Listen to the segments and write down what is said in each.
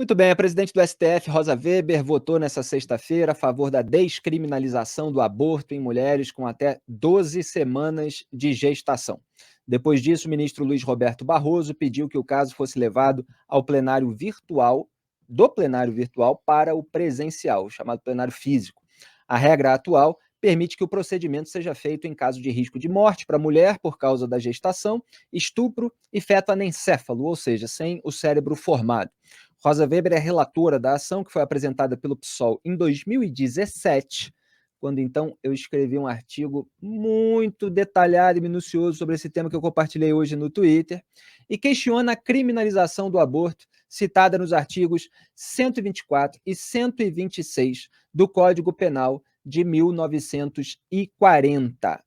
Muito bem, a presidente do STF, Rosa Weber, votou nesta sexta-feira a favor da descriminalização do aborto em mulheres com até 12 semanas de gestação. Depois disso, o ministro Luiz Roberto Barroso pediu que o caso fosse levado ao plenário virtual, do plenário virtual para o presencial, chamado plenário físico. A regra atual permite que o procedimento seja feito em caso de risco de morte para a mulher por causa da gestação, estupro e feto anencéfalo, ou seja, sem o cérebro formado. Rosa Weber é relatora da ação que foi apresentada pelo PSOL em 2017, quando então eu escrevi um artigo muito detalhado e minucioso sobre esse tema que eu compartilhei hoje no Twitter, e questiona a criminalização do aborto citada nos artigos 124 e 126 do Código Penal de 1940.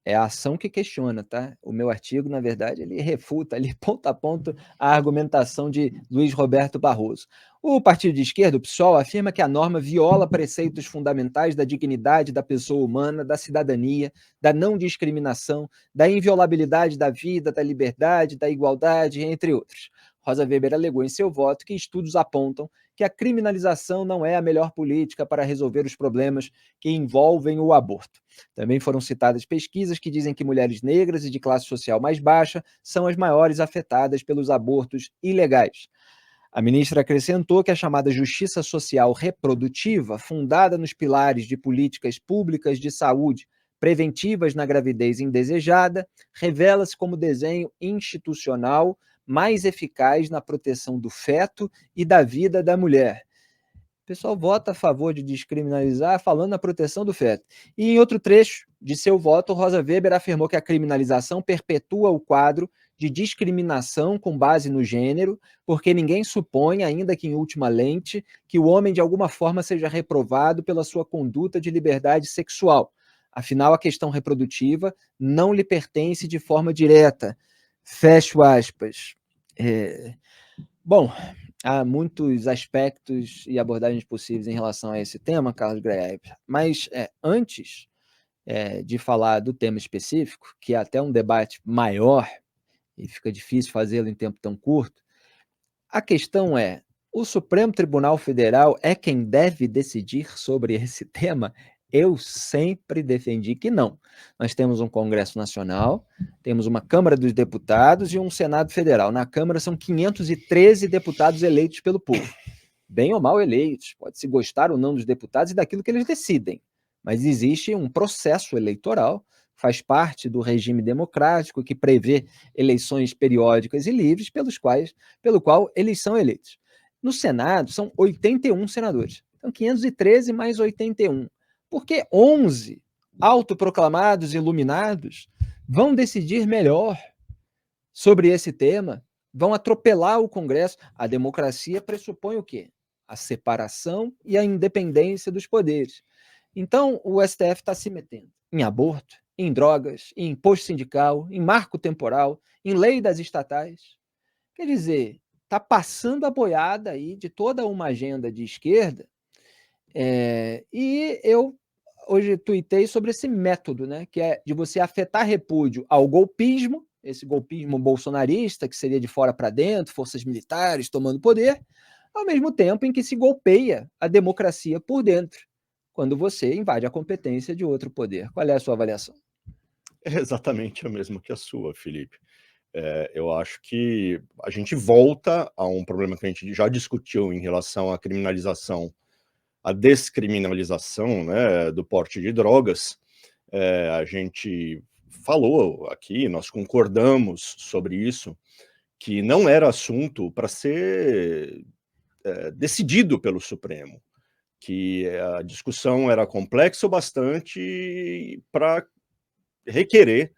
É a ação que questiona, tá? O meu artigo, na verdade, ele refuta ali ponto a ponto a argumentação de Luiz Roberto Barroso. O partido de esquerda, o PSOL, afirma que a norma viola preceitos fundamentais da dignidade da pessoa humana, da cidadania, da não discriminação, da inviolabilidade da vida, da liberdade, da igualdade, entre outros. Rosa Weber alegou em seu voto que estudos apontam que a criminalização não é a melhor política para resolver os problemas que envolvem o aborto. Também foram citadas pesquisas que dizem que mulheres negras e de classe social mais baixa são as maiores afetadas pelos abortos ilegais. A ministra acrescentou que a chamada justiça social reprodutiva, fundada nos pilares de políticas públicas de saúde preventivas na gravidez indesejada, revela-se como desenho institucional mais eficaz na proteção do feto e da vida da mulher. O pessoal vota a favor de descriminalizar, falando na proteção do feto. E em outro trecho de seu voto, Rosa Weber afirmou que a criminalização perpetua o quadro de discriminação com base no gênero, porque ninguém supõe, ainda que em última lente, que o homem de alguma forma seja reprovado pela sua conduta de liberdade sexual. Afinal, a questão reprodutiva não lhe pertence de forma direta. Fecho aspas. Bom, há muitos aspectos e abordagens possíveis em relação a esse tema, Carlos Graeb, mas antes de falar do tema específico, que é até um debate maior, e fica difícil fazê-lo em tempo tão curto, a questão é, o Supremo Tribunal Federal é quem deve decidir sobre esse tema? Eu sempre defendi que não. Nós temos um Congresso Nacional, temos uma Câmara dos Deputados e um Senado Federal. Na Câmara são 513 deputados eleitos pelo povo. Bem ou mal eleitos, pode-se gostar ou não dos deputados e daquilo que eles decidem. Mas existe um processo eleitoral, faz parte do regime democrático que prevê eleições periódicas e livres pelo qual eles são eleitos. No Senado, são 81 senadores. Então, 513 mais 81. Porque 11 autoproclamados iluminados vão decidir melhor sobre esse tema, vão atropelar o Congresso. A democracia pressupõe o quê? A separação e a independência dos poderes. Então, o STF está se metendo em aborto, em drogas, em imposto sindical, em marco temporal, em lei das estatais. Quer dizer, está passando a boiada aí de toda uma agenda de esquerda. E eu hoje tuitei sobre esse método, né, que é de você afetar repúdio ao golpismo, esse golpismo bolsonarista, que seria de fora para dentro, forças militares tomando poder, ao mesmo tempo em que se golpeia a democracia por dentro, quando você invade a competência de outro poder. Qual é a sua avaliação? É exatamente a mesma que a sua, Felipe. Eu acho que a gente volta a um problema que a gente já discutiu em relação à criminalização, à descriminalização, né, do porte de drogas. A gente falou aqui, nós concordamos sobre isso, que não era assunto para ser decidido pelo Supremo, que a discussão era complexa o bastante para requerer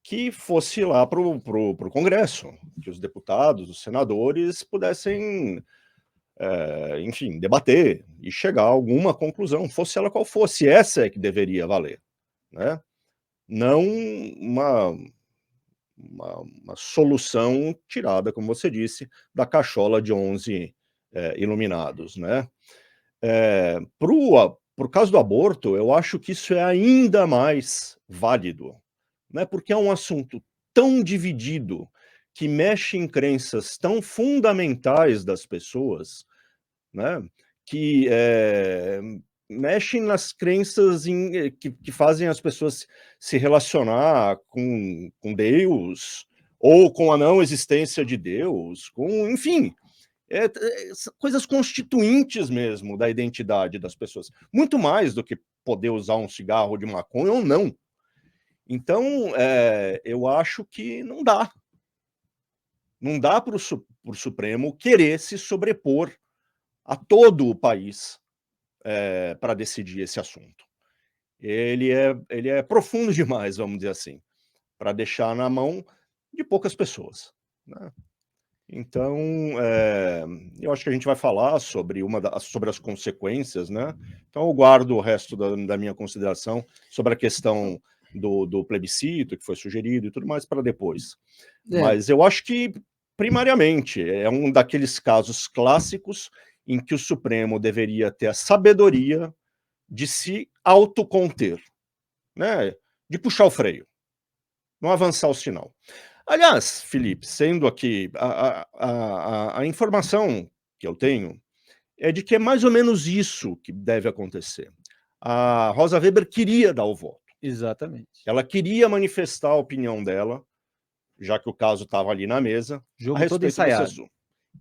que fosse lá para o Congresso, que os deputados, os senadores pudessem, enfim, debater e chegar a alguma conclusão, fosse ela qual fosse. Essa é que deveria valer, né? Não uma solução tirada, como você disse, da cachola de 11 iluminados, né? Pro caso do aborto, eu acho que isso é ainda mais válido, né? Porque é um assunto tão dividido que mexe em crenças tão fundamentais das pessoas, né, que mexem nas crenças que fazem as pessoas se relacionar com Deus, ou com a não existência de Deus, enfim, coisas constituintes mesmo da identidade das pessoas, muito mais do que poder usar um cigarro de maconha ou não. Então, eu acho que não dá. Não dá para o Supremo querer se sobrepor a todo o país para decidir esse assunto. Ele é profundo demais, vamos dizer assim, para deixar na mão de poucas pessoas, né? Então, eu acho que a gente vai falar sobre sobre as consequências, né? Então, eu guardo o resto da minha consideração sobre a questão do plebiscito que foi sugerido e tudo mais para depois. Mas eu acho que, primariamente, é um daqueles casos clássicos em que o Supremo deveria ter a sabedoria de se autoconter, né? De puxar o freio, não avançar o sinal. Aliás, Felipe, sendo aqui, a informação que eu tenho é de que é mais ou menos isso que deve acontecer. A Rosa Weber queria dar o voto. Exatamente. Ela queria manifestar a opinião dela, já que o caso estava ali na mesa, Jogo a todo respeito desse ensaiado. assunto.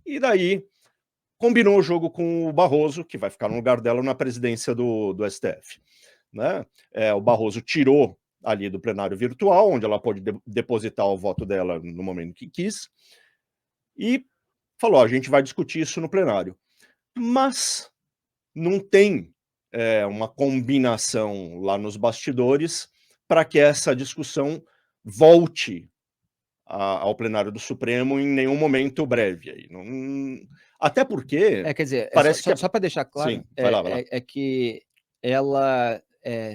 E daí, combinou o jogo com o Barroso, que vai ficar no lugar dela na presidência do STF, né? O Barroso tirou ali do plenário virtual, onde ela pôde depositar o voto dela no momento que quis, e falou, a gente vai discutir isso no plenário. Mas não tem uma combinação lá nos bastidores para que essa discussão volte ao plenário do Supremo em nenhum momento breve. Aí. Não, até porque Quer dizer, parece que... só para deixar claro, Sim, vai lá. que ela,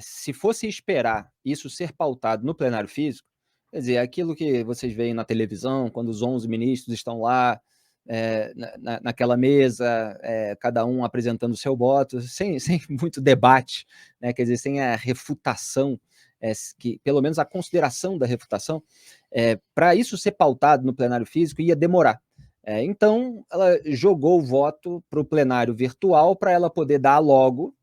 se fosse esperar isso ser pautado no plenário físico, quer dizer, aquilo que vocês veem na televisão, quando os 11 ministros estão lá, naquela mesa, cada um apresentando o seu voto, sem muito debate, né? Quer dizer, sem a refutação, que, pelo menos a consideração da refutação, para isso ser pautado no plenário físico ia demorar. Então, ela jogou o voto para o plenário virtual para ela poder dar logo,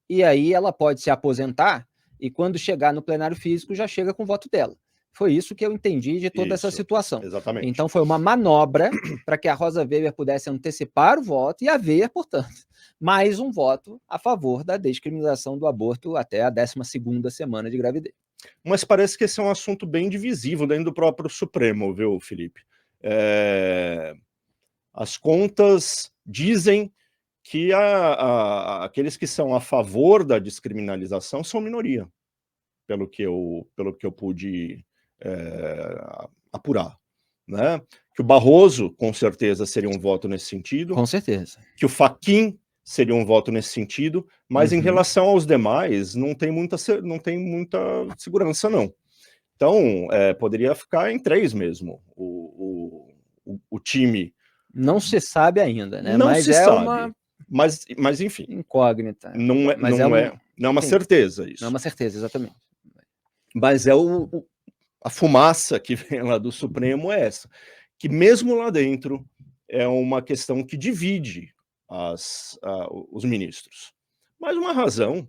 e aí ela pode se aposentar, e quando chegar no plenário físico já chega com o voto dela. Foi isso que eu entendi de toda essa situação. Exatamente. Então foi uma manobra para que a Rosa Weber pudesse antecipar o voto e haver, portanto, mais um voto a favor da descriminalização do aborto até a 12ª semana de gravidez. Mas parece que esse é um assunto bem divisível dentro do próprio Supremo, viu, Felipe? As contas dizem que aqueles que são a favor da descriminalização são minoria, pelo que eu pude apurar, né? Que o Barroso, com certeza, seria um voto nesse sentido. Com certeza. Que o Fachin seria um voto nesse sentido, mas em relação aos demais, não tem muita segurança, não. Então, poderia ficar em 3 mesmo, o time. Não se sabe ainda, né? Não mas se é sabe. uma Mas enfim. Incógnita. Não é uma certeza isso. Não é uma certeza, exatamente. Mas a fumaça que vem lá do Supremo é essa, que mesmo lá dentro é uma questão que divide os ministros. Mais uma razão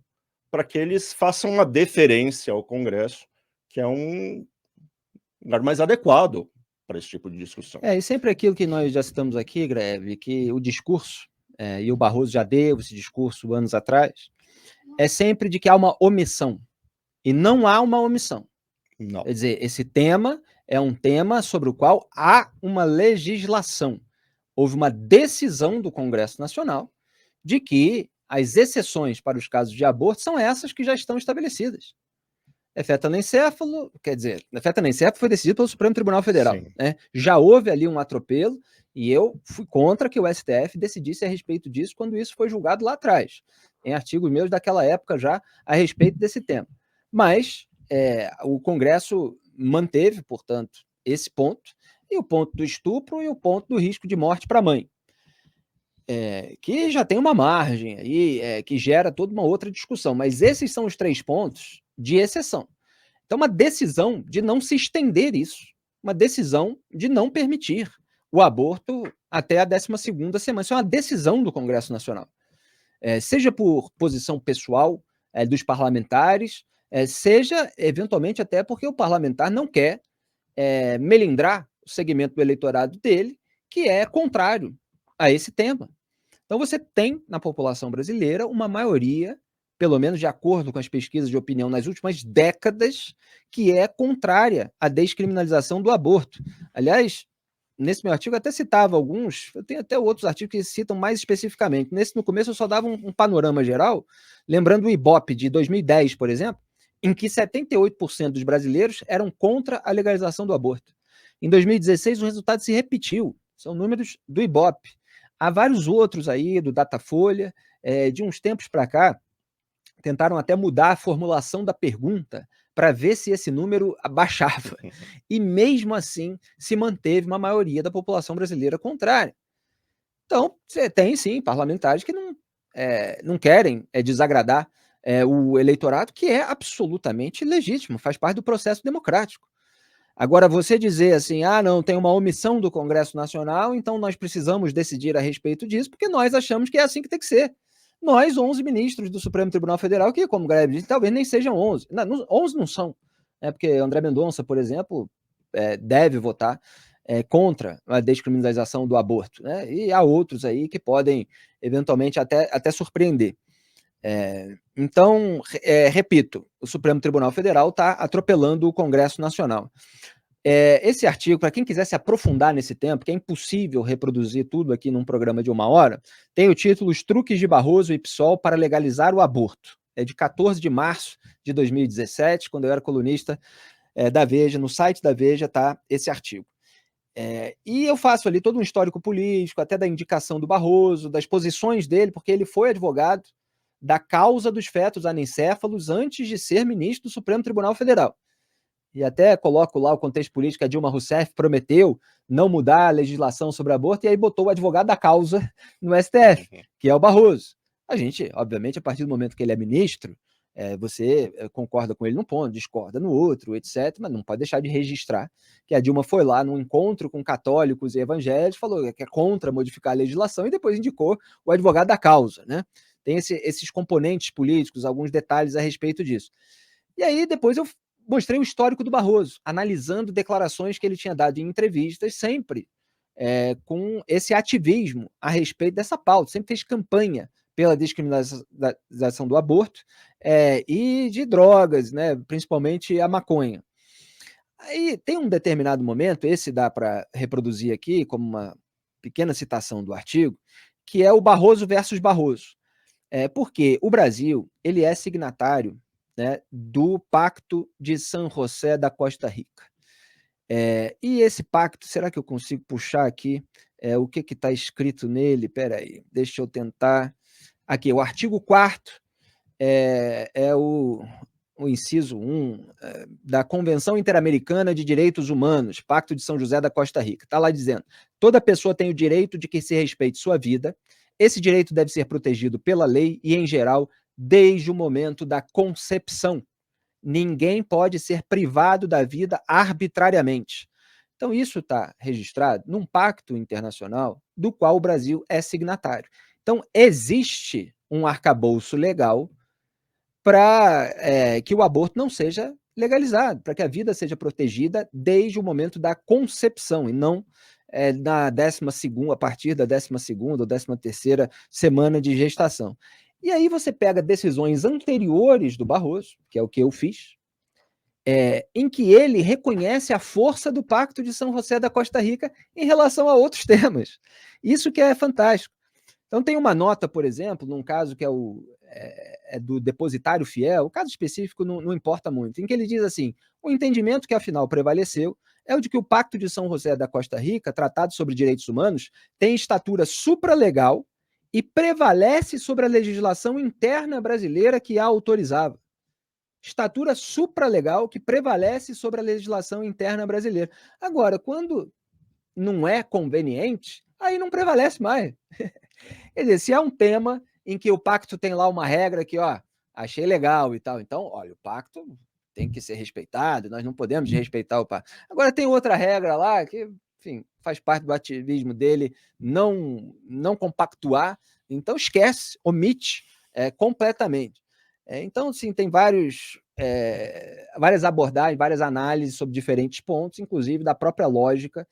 para que eles façam uma deferência ao Congresso, que é um lugar mais adequado para esse tipo de discussão. E sempre aquilo que nós já citamos aqui, Greve, que o discurso, e o Barroso já deu esse discurso anos atrás, é sempre de que há uma omissão, e não há uma omissão. Não. Quer dizer, esse tema é um tema sobre o qual há uma legislação. Houve uma decisão do Congresso Nacional de que as exceções para os casos de aborto são essas que já estão estabelecidas. Fetanencéfalo, quer dizer, fetanencéfalo foi decidido pelo Supremo Tribunal Federal. Né? Já houve ali um atropelo, e eu fui contra que o STF decidisse a respeito disso quando isso foi julgado lá atrás, em artigos meus daquela época já a respeito desse tema. Mas o Congresso manteve, portanto, esse ponto, e o ponto do estupro e o ponto do risco de morte para a mãe, que já tem uma margem aí, que gera toda uma outra discussão, mas esses são os 3 pontos de exceção. Então, uma decisão de não se estender isso, uma decisão de não permitir o aborto até a 12ª semana. Isso é uma decisão do Congresso Nacional. Seja por posição pessoal dos parlamentares, seja, eventualmente, até porque o parlamentar não quer melindrar o segmento do eleitorado dele, que é contrário a esse tema. Então, você tem na população brasileira uma maioria, pelo menos de acordo com as pesquisas de opinião nas últimas décadas, que é contrária à descriminalização do aborto. Aliás, nesse meu artigo eu até citava alguns, eu tenho até outros artigos que citam mais especificamente. No começo eu só dava um panorama geral, lembrando o Ibope de 2010, por exemplo, em que 78% dos brasileiros eram contra a legalização do aborto. Em 2016, o resultado se repetiu. São números do Ibope. Há vários outros aí, do Datafolha, de uns tempos para cá, tentaram até mudar a formulação da pergunta para ver se esse número abaixava. E mesmo assim, se manteve uma maioria da população brasileira contrária. Então, você tem sim parlamentares que não querem desagradar o eleitorado, que é absolutamente legítimo, faz parte do processo democrático. Agora, você dizer assim, não, tem uma omissão do Congresso Nacional, então nós precisamos decidir a respeito disso, porque nós achamos que é assim que tem que ser. Nós, 11 ministros do Supremo Tribunal Federal, que, como o Greve disse, talvez nem sejam 11. Não, 11 não são, porque André Mendonça, por exemplo, deve votar contra a descriminalização do aborto, né? E há outros aí que podem, eventualmente, até surpreender. Então, repito, o Supremo Tribunal Federal está atropelando o Congresso Nacional. Esse artigo, para quem quiser se aprofundar nesse tema, porque é impossível reproduzir tudo aqui num programa de 1 hora, tem o título Os Truques de Barroso e PSOL para Legalizar o Aborto. É de 14 de março de 2017, quando eu era colunista da Veja, no site da Veja está esse artigo. E eu faço ali todo um histórico político, até da indicação do Barroso, das posições dele, porque ele foi advogado da causa dos fetos anencéfalos antes de ser ministro do Supremo Tribunal Federal. E até coloco lá o contexto político que a Dilma Rousseff prometeu não mudar a legislação sobre aborto, e aí botou o advogado da causa no STF, que é o Barroso. A gente, obviamente, a partir do momento que ele é ministro, você concorda com ele num ponto, discorda no outro, etc., mas não pode deixar de registrar que a Dilma foi lá num encontro com católicos e evangélicos, falou que é contra modificar a legislação e depois indicou o advogado da causa, né? Tem esses componentes políticos, alguns detalhes a respeito disso. E aí depois eu mostrei o histórico do Barroso, analisando declarações que ele tinha dado em entrevistas, sempre com esse ativismo a respeito dessa pauta, sempre fez campanha pela descriminalização do aborto e de drogas, né, principalmente a maconha. Aí tem um determinado momento, esse dá para reproduzir aqui como uma pequena citação do artigo, que é o Barroso versus Barroso. Porque o Brasil ele é signatário, né, do Pacto de San José da Costa Rica. E esse pacto, será que eu consigo puxar aqui o que está escrito nele? Espera aí, deixa eu tentar. Aqui, o artigo 4º é o inciso 1 da Convenção Interamericana de Direitos Humanos, Pacto de São José da Costa Rica. Está lá dizendo, toda pessoa tem o direito de que se respeite sua vida. Esse direito deve ser protegido pela lei e, em geral, desde o momento da concepção. Ninguém pode ser privado da vida arbitrariamente. Então, isso está registrado num pacto internacional do qual o Brasil é signatário. Então, existe um arcabouço legal para que o aborto não seja legalizado, para que a vida seja protegida desde o momento da concepção e não a partir da 12ª ou 13ª semana de gestação. E aí você pega decisões anteriores do Barroso, que é o que eu fiz, em que ele reconhece a força do Pacto de São José da Costa Rica em relação a outros temas. Isso que é fantástico. Então tem uma nota, por exemplo, num caso que é do depositário fiel, o caso específico não importa muito, em que ele diz assim, o entendimento que afinal prevaleceu é o de que o Pacto de São José da Costa Rica, tratado sobre direitos humanos, tem estatura supralegal e prevalece sobre a legislação interna brasileira que a autorizava. Estatura supralegal que prevalece sobre a legislação interna brasileira. Agora, quando não é conveniente, aí não prevalece mais. Quer dizer, se é um tema em que o pacto tem lá uma regra que, achei legal e tal, então, olha, o pacto tem que ser respeitado, nós não podemos desrespeitar o pai. Agora tem outra regra lá que, enfim, faz parte do ativismo dele não compactuar, então esquece, omite completamente. Então, sim, tem várias abordagens, várias análises sobre diferentes pontos, inclusive da própria lógica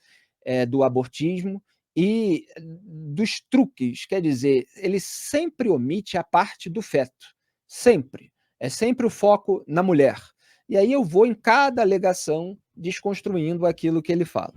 do abortismo e dos truques, quer dizer, ele sempre omite a parte do feto, sempre. É sempre o foco na mulher. E aí eu vou em cada alegação desconstruindo aquilo que ele fala.